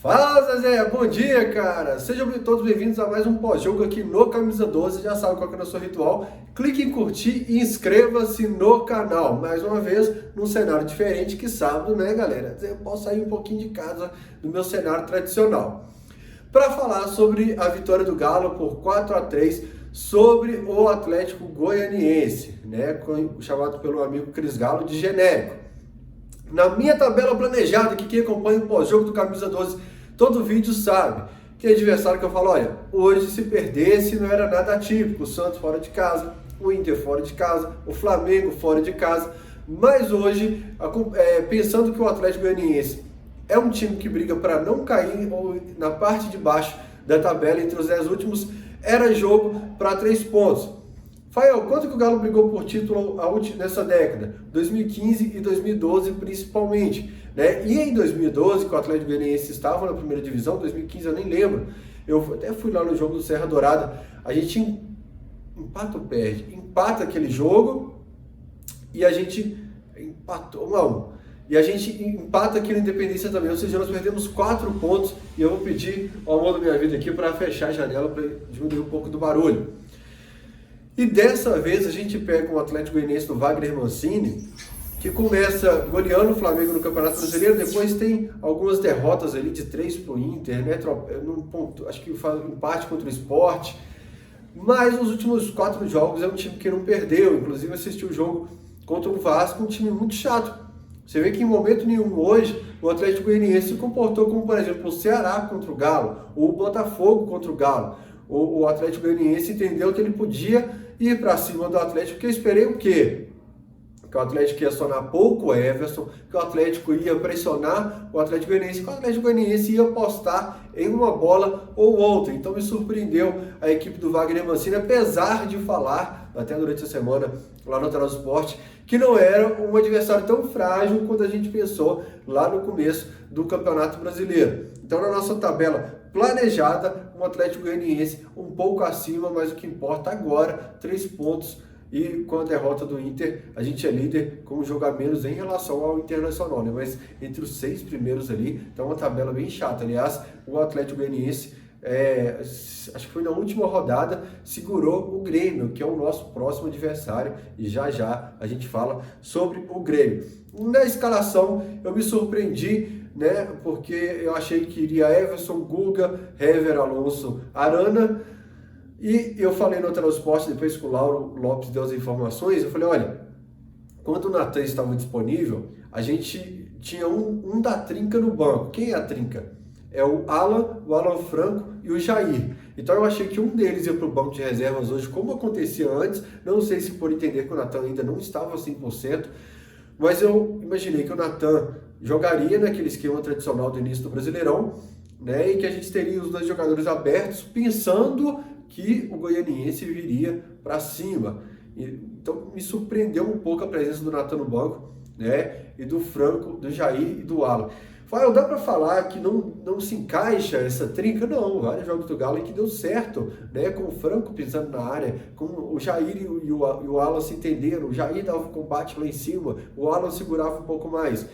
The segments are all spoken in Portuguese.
Fala, Zezé, bom dia, cara! Sejam todos bem-vindos a mais um pós-jogo aqui no Camisa 12. Já sabe qual que é o nosso ritual. Clique em curtir e inscreva-se no canal. Mais uma vez, num cenário diferente que sábado, né, galera? Eu posso sair um pouquinho de casa do meu cenário tradicional. Para falar sobre a vitória do Galo por 4-3 sobre o Atlético Goianiense, né? Chamado pelo amigo Cris Galo de genérico. Na minha tabela planejada, que quem acompanha o pós-jogo do Camisa 12, todo vídeo sabe que adversário que eu falo, olha, hoje se perdesse não era nada atípico, o Santos fora de casa, o Inter fora de casa, o Flamengo fora de casa, mas hoje, pensando que o Atlético Goianiense é um time que briga para não cair na parte de baixo da tabela entre os 10 últimos, era jogo para 3 pontos. Fael, quanto que o Galo brigou por título nessa década? 2015 e 2012 principalmente, né? E em 2012, que o Atlético Goianiense estava na primeira divisão, 2015 eu nem lembro, eu até fui lá no jogo do Serra Dourada, a gente empata ou perde? Empata aquele jogo e a gente empatou 1-1. E a gente empata aqui na Independência também, ou seja, nós perdemos 4 pontos e eu vou pedir ao amor da minha vida aqui para fechar a janela para diminuir um pouco do barulho. E dessa vez a gente pega o Atlético Goianiense do Wagner Mancini, que começa goleando o Flamengo no Campeonato Brasileiro, depois tem algumas derrotas ali de 3 para o Inter, né? Acho que faz um empate contra o Sport, mas nos últimos 4 jogos é um time que não perdeu, inclusive assistiu o jogo contra o Vasco, um time muito chato. Você vê que em momento nenhum hoje o Atlético Goianiense se comportou como, por exemplo, o Ceará contra o Galo, ou o Botafogo contra o Galo. O Atlético Goianiense entendeu que ele podia ir para cima do Atlético, porque eu esperei o quê? Que o Atlético ia acionar pouco o Everson, que o Atlético ia pressionar o Atlético Goianiense, que o Atlético Goianiense ia apostar em uma bola ou outra. Então me surpreendeu a equipe do Wagner Mancini, apesar de falar, até durante a semana, lá no Canal do Esporte, que não era um adversário tão frágil quanto a gente pensou lá no começo do Campeonato Brasileiro. Então na nossa tabela planejada, um Atlético Goianiense um pouco acima, mas o que importa agora, 3 pontos, e com a derrota do Inter, a gente é líder com um jogo a menos em relação ao Internacional, né? Mas entre os 6 primeiros ali, então uma tabela bem chata. Aliás, o Atlético Goianiense, acho que foi na última rodada, segurou o Grêmio, que é o nosso próximo adversário, e já já a gente fala sobre o Grêmio. Na escalação, eu me surpreendi, né? Porque eu achei que iria Everson, Guga, Hever, Alonso, Arana. E eu falei no Transporte, depois que o Lauro Lopes deu as informações, eu falei, olha, quando o Natan estava disponível, a gente tinha um da trinca no banco. Quem é a trinca? É o Alan Franco e o Jair. Então eu achei que um deles ia para o banco de reservas hoje, como acontecia antes. Não sei se por entender que o Natan ainda não estava 100%, mas eu imaginei que o Natan jogaria naquele esquema tradicional do início do Brasileirão, né, e que a gente teria os 2 jogadores abertos, pensando que o Goianiense viria para cima. Então me surpreendeu um pouco a presença do Natan no banco, né, e do Franco, do Jair e do Alan. Fala, dá para falar que não se encaixa essa trinca? Não, vários jogos do Galo que deu certo, né, com o Franco pisando na área, com o Jair e o Alan se entenderam, o Jair dava o combate lá em cima, o Alan segurava um pouco mais.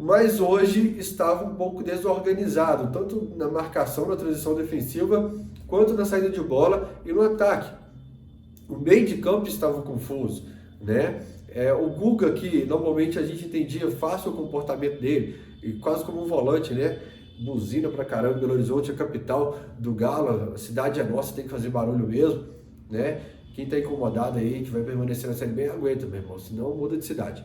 Mas hoje estava um pouco desorganizado, tanto na marcação, na transição defensiva, quanto na saída de bola e no ataque. O meio de campo estava confuso, né? O Guga, que normalmente a gente entendia fácil o comportamento dele, e quase como um volante, né? Buzina pra caramba, Belo Horizonte é a capital do Galo, a cidade é nossa, tem que fazer barulho mesmo, né? Quem tá incomodado aí, que vai permanecer na Série B, aguenta, meu irmão, senão muda de cidade.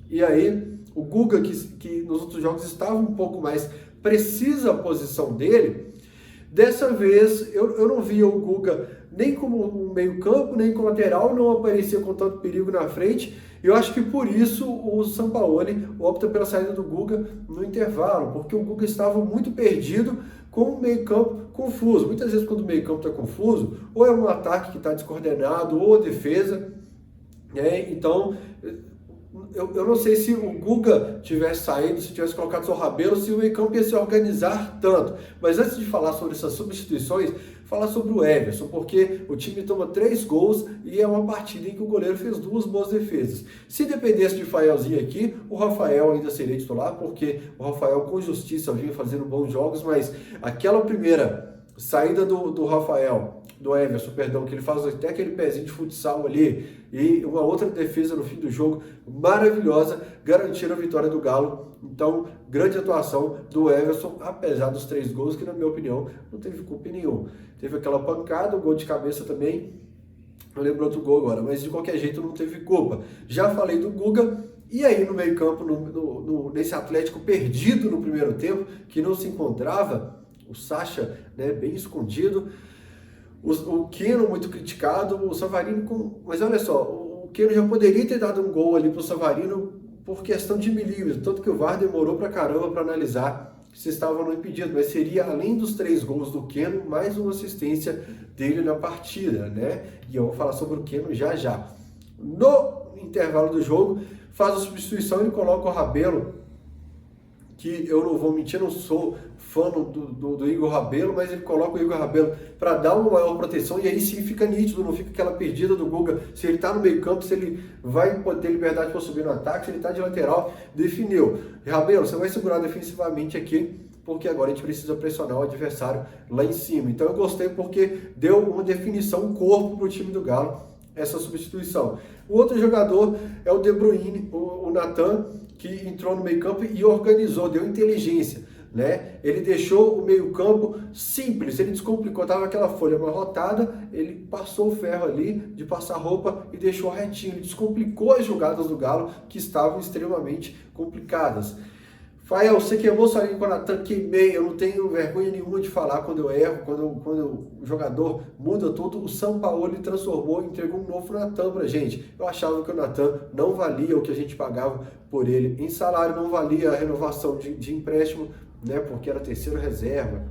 E aí, o Guga, que nos outros jogos estava um pouco mais precisa a posição dele, dessa vez eu não via o Guga nem como um meio campo, nem como lateral, não aparecia com tanto perigo na frente. Eu acho que por isso o Sampaoli opta pela saída do Guga no intervalo, porque o Guga estava muito perdido com o meio campo confuso. Muitas vezes quando o meio campo está confuso, ou é um ataque que está descoordenado, ou a defesa, né? Então eu não sei se o Guga tivesse saído, se tivesse colocado o seu Rabelo, se o meio-campo ia se organizar tanto. Mas antes de falar sobre essas substituições, falar sobre o Everson, porque o time toma 3 gols e é uma partida em que o goleiro fez 2 boas defesas. Se dependesse de Faelzinho aqui, o Rafael ainda seria titular, porque o Rafael com justiça vinha fazendo bons jogos, mas aquela primeira saída do Rafael, do Everson, perdão, que ele faz até aquele pezinho de futsal ali, e uma outra defesa no fim do jogo, maravilhosa, garantindo a vitória do Galo. Então, grande atuação do Everson, apesar dos 3 gols, que na minha opinião não teve culpa nenhuma. Teve aquela pancada, o gol de cabeça também, não lembro outro gol agora, mas de qualquer jeito não teve culpa. Já falei do Guga, e aí no meio campo, nesse Atlético perdido no primeiro tempo, que não se encontrava, o Sacha, né, bem escondido, o Keno muito criticado, o Savarino mas olha só, o Keno já poderia ter dado um gol ali pro Savarino por questão de milímetros, tanto que o VAR demorou pra caramba para analisar se estava no impedido, mas seria além dos 3 gols do Keno, mais uma assistência dele na partida, né? E eu vou falar sobre o Keno já já. No intervalo do jogo, faz a substituição, ele coloca o Rabelo, que eu não vou mentir, não sou fã do Igor Rabelo, mas ele coloca o Igor Rabelo para dar uma maior proteção, e aí sim fica nítido, não fica aquela perdida do Guga, se ele está no meio campo, se ele vai ter liberdade para subir no ataque, se ele está de lateral, definiu. Rabelo, você vai segurar defensivamente aqui, porque agora a gente precisa pressionar o adversário lá em cima. Então eu gostei porque deu uma definição, um corpo para o time do Galo, essa substituição. O outro jogador é o De Bruyne, o Nathan, que entrou no meio campo e organizou, deu inteligência, né? Ele deixou o meio campo simples, ele descomplicou, tava aquela folha amarrotada, ele passou o ferro ali de passar roupa e deixou retinho, ele descomplicou as jogadas do Galo, que estavam extremamente complicadas. Fael, você queimou sua língua com a Natan, queimei, eu não tenho vergonha nenhuma de falar quando eu erro, quando o jogador muda tudo. O Sampaoli transformou, entregou um novo Natan pra gente. Eu achava que o Natan não valia o que a gente pagava por ele em salário, não valia a renovação de empréstimo, né, porque era terceira reserva,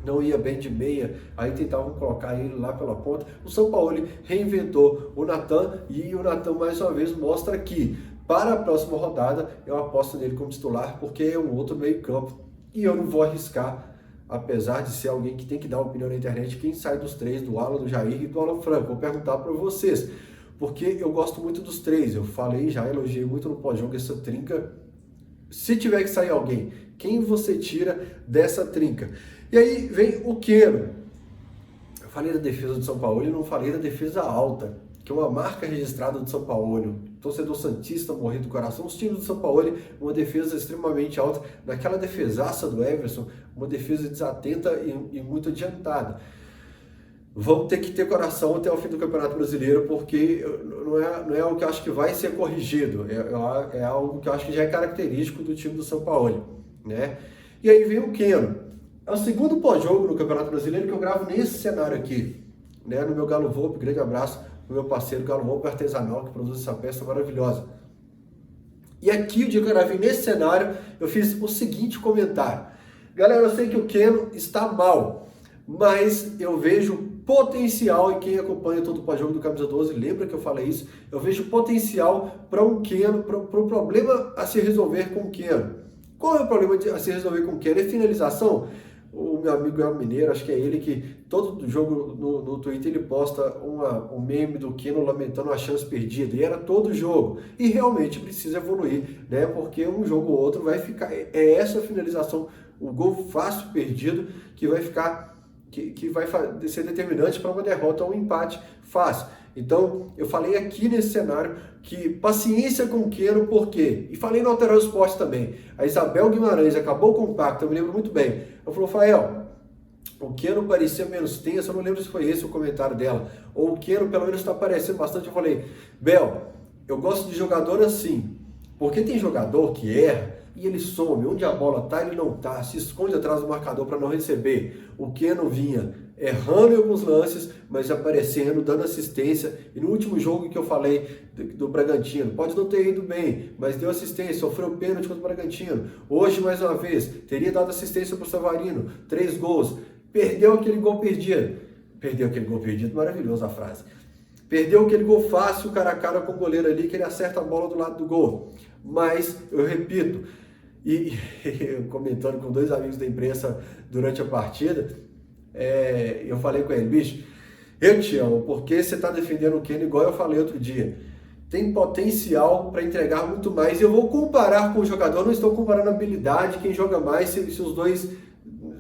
não ia bem de meia, aí tentavam colocar ele lá pela ponta. O Sampaoli reinventou o Natan e o Natan mais uma vez mostra que para a próxima rodada, eu aposto nele como titular, porque é um outro meio campo. E eu não vou arriscar, apesar de ser alguém que tem que dar opinião na internet, quem sai dos 3, do Alan, do Jair e do Alan Franco. Vou perguntar para vocês, porque eu gosto muito dos 3. Eu falei, já elogiei muito no pós-jogo essa trinca. Se tiver que sair alguém, quem você tira dessa trinca? E aí vem o Keno. Eu falei da defesa do São Paulo e não falei da defesa alta, que é uma marca registrada do São Paulo. Torcedor santista morrer do coração. Os times do São Paulo, uma defesa extremamente alta. Naquela defesaça do Everson, uma defesa desatenta e muito adiantada. Vamos ter que ter coração até o fim do Campeonato Brasileiro, porque não é algo que eu acho que vai ser corrigido. É algo que eu acho que já é característico do time do São Paulo, né? E aí vem o Keno. É o segundo pós-jogo no Campeonato Brasileiro que eu gravo nesse cenário aqui, né? No meu Galo Volpe, grande abraço o meu parceiro Galo Volpe Artesanal, que produz essa peça maravilhosa. E aqui, o dia que eu gravei nesse cenário, eu fiz o seguinte comentário. Galera, eu sei que o Keno está mal, mas eu vejo potencial, e quem acompanha todo o pós-jogo do Camisa 12, lembra que eu falei isso, eu vejo potencial para um Keno, para um problema a se resolver com o Keno. Qual é o problema a se resolver com o Keno? É finalização? O meu amigo El Mineiro, acho que é ele que todo jogo no Twitter ele posta um meme do Keno lamentando a chance perdida, e era todo jogo, e realmente precisa evoluir, né, porque um jogo ou outro vai ficar, é essa finalização, o gol fácil perdido, que vai ficar, que vai ser determinante para uma derrota ou um empate fácil. Então, eu falei aqui nesse cenário que paciência com o Keno, por quê? E falei no Alterosa Esporte também. A Isabel Guimarães acabou o compacto, eu me lembro muito bem. Ela falou, Fael, o Keno parecia menos tenso, eu não lembro se foi esse o comentário dela. Ou o Keno pelo menos está aparecendo bastante. Eu falei, Bel, eu gosto de jogador assim, porque tem jogador que erra e ele some, onde a bola tá, ele não tá, se esconde atrás do marcador para não receber. O Keno vinha errando em alguns lances, mas aparecendo, dando assistência. E no último jogo que eu falei do Bragantino, pode não ter ido bem, mas deu assistência, sofreu pênalti contra o Bragantino. Hoje, mais uma vez, teria dado assistência para o Savarino, 3 gols. Perdeu aquele gol perdido. Perdeu aquele gol perdido, maravilhosa a frase. Perdeu aquele gol fácil, cara a cara com o goleiro ali, que ele acerta a bola do lado do gol. Mas, eu repito, e comentando com 2 amigos da imprensa durante a partida, eu falei com ele, bicho, eu te amo, porque você tá defendendo o Keno igual eu falei outro dia. Tem potencial para entregar muito mais. Eu vou comparar com o jogador, não estou comparando a habilidade, quem joga mais, se os dois,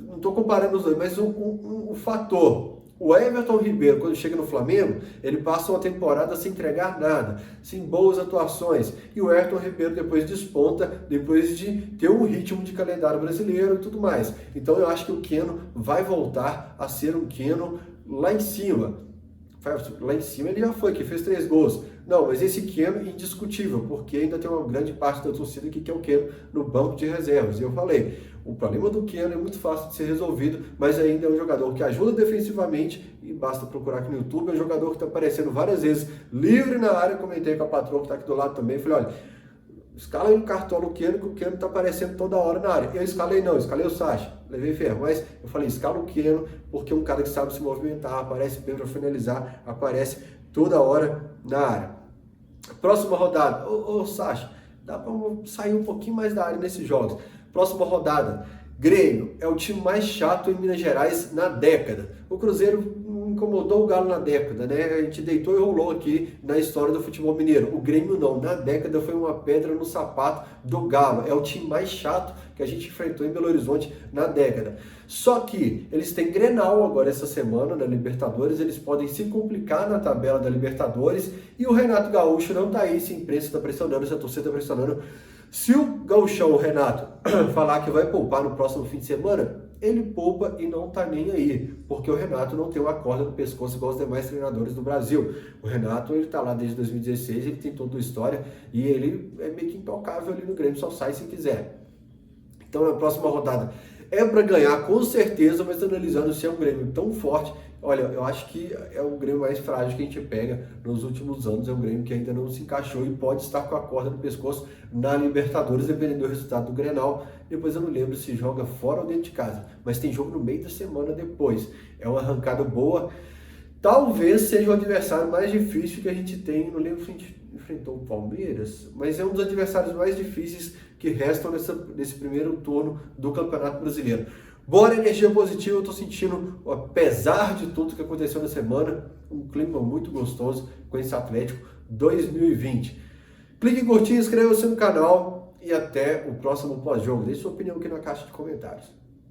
não estou comparando os dois, mas o fator. O Everton Ribeiro, quando chega no Flamengo, ele passa uma temporada sem entregar nada, sem boas atuações. E o Everton Ribeiro depois desponta, depois de ter um ritmo de calendário brasileiro e tudo mais. Então eu acho que o Keno vai voltar a ser um Keno lá em cima. Lá em cima ele já foi, que fez 3 gols. Não, mas esse Keno é indiscutível, porque ainda tem uma grande parte da torcida que quer o Keno no banco de reservas. E eu falei, o problema do Keno é muito fácil de ser resolvido, mas ainda é um jogador que ajuda defensivamente, e basta procurar aqui no YouTube, é um jogador que está aparecendo várias vezes livre na área. Comentei com a patroa que está aqui do lado também, falei, olha, escala aí no cartola o Keno, que o Keno está aparecendo toda hora na área. Eu escalei o Sacha, levei ferro, mas eu falei, escala o Keno, porque é um cara que sabe se movimentar, aparece bem para finalizar, aparece toda hora na área. Próxima rodada, ô Sacha, dá para sair um pouquinho mais da área nesses jogos. Próxima rodada, Grêmio é o time mais chato em Minas Gerais na década. O Cruzeiro incomodou o Galo na década, né? A gente deitou e rolou aqui na história do futebol mineiro. O Grêmio não, na década foi uma pedra no sapato do Galo. É o time mais chato que a gente enfrentou em Belo Horizonte na década. Só que eles têm Grenal agora essa semana na Libertadores, eles podem se complicar na tabela da Libertadores e o Renato Gaúcho não tá aí, se a imprensa tá pressionando, se a torcida tá pressionando. Se o Gauchão, o Renato, falar que vai poupar no próximo fim de semana, ele poupa e não tá nem aí, porque o Renato não tem uma corda no pescoço igual os demais treinadores do Brasil. O Renato, ele tá lá desde 2016, ele tem toda a história e ele é meio que intocável ali no Grêmio, só sai se quiser. Então na próxima rodada é para ganhar com certeza, mas analisando se é um Grêmio tão forte, olha, eu acho que é o Grêmio mais frágil que a gente pega nos últimos anos, é um Grêmio que ainda não se encaixou e pode estar com a corda no pescoço na Libertadores, dependendo do resultado do Grenal. Depois eu não lembro se joga fora ou dentro de casa, mas tem jogo no meio da semana depois. É uma arrancada boa. Talvez seja o adversário mais difícil que a gente tem, não lembro se a gente enfrentou o Palmeiras, mas é um dos adversários mais difíceis que restam nesse primeiro turno do Campeonato Brasileiro. Bora, energia positiva, eu tô sentindo, apesar de tudo que aconteceu na semana, um clima muito gostoso com esse Atlético 2020. Clique em curtir, inscreva-se no canal e até o próximo pós-jogo. Deixe sua opinião aqui na caixa de comentários.